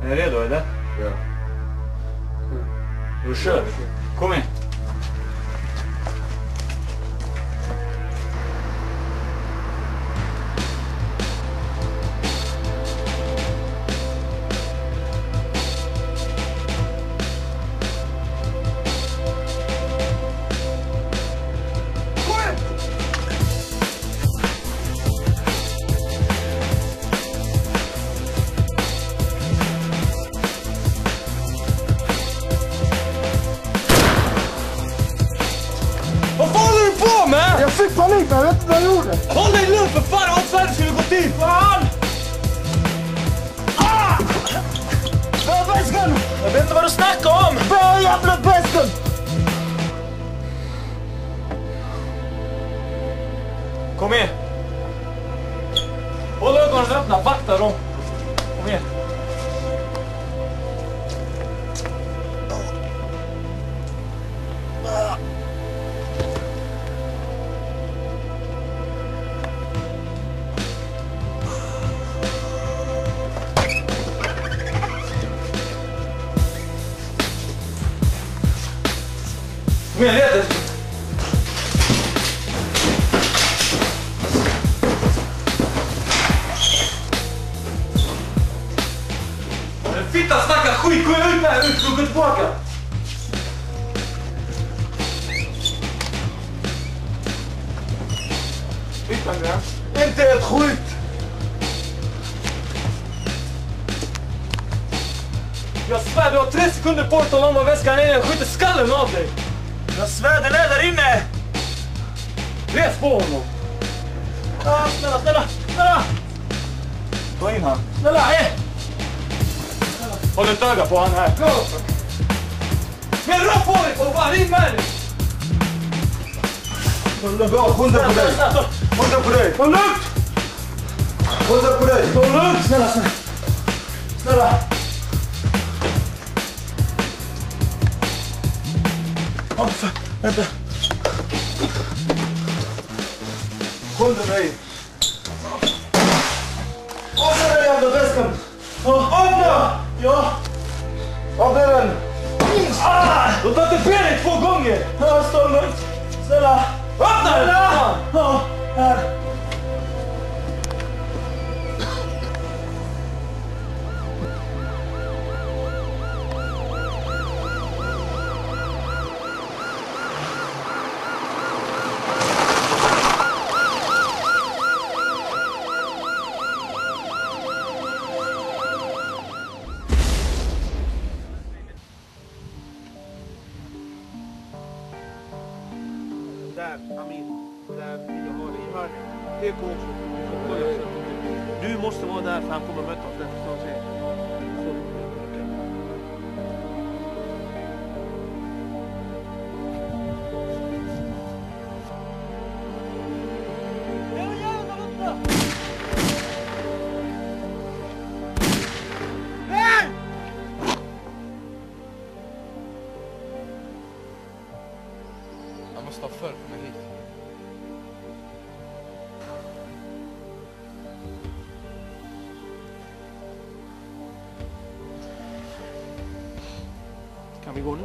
Är ni redo eller? Ja. Då kör vi. Kom in. Jag fick panik, men jag vet inte vad jag gjorde. Håll dig lugn för fan! Avsvärd skulle gå till! Fan! Ah! Vad är väskan? Jag vet inte vad du snackar om! Vad är jävla väskan? Kom igen! Håll ögonen öppna, vakta dem! Kom igen! Kom igen, leder! Fitta snackar skit! Gå ut med! Ut! Gå tillbaka! Utan det. Inte ett skjut! Jag svär, du har 3 sekunder på att tala om vad väskan är. Jag skjuter skallen av dig! Jag svär, den är där inne! Res på honom! Ah, snälla, snälla, snälla! Ta in han. Snälla, Håll ett öga på han här. Men rör på dig för fan! In med dig! Bra, skynda på dig! Skynda på dig! Håll lugnt! Skynda på dig! Håll lugnt! Snälla, snälla! Snälla! Åh, fan. Vänta. Skynda dig! Öppna den jävla väskan! Öppna! Ja! Öppna den! Du tar inte benet 2 gånger! Ja, stå lugnt! Snälla! Öppna den! Fan. Ja, här! Där, Amin. Där vill jag ha dig. Hör dig. Det går också. Du får kolla sen. Du måste vara där för han kommer möta oss där. Så att säga. Jag måste ha följt mig hit. Kan vi gå nu?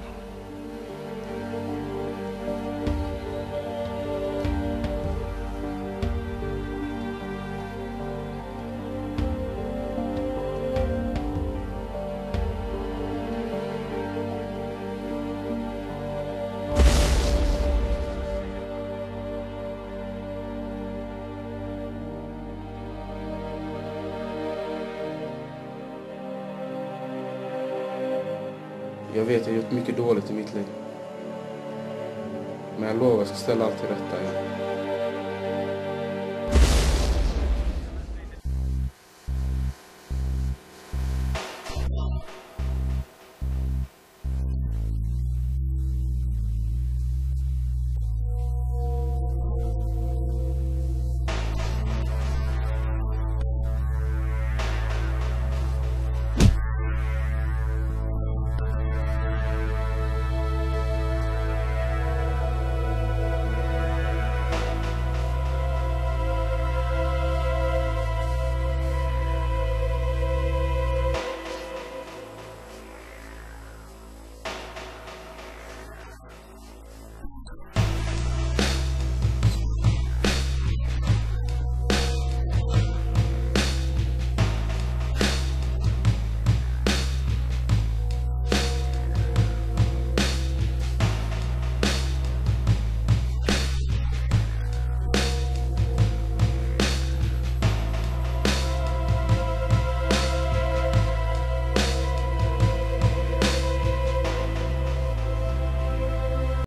Jag vet, jag har gjort mycket dåligt i mitt liv. Men jag lovar, jag ska ställa allt till rätta igen.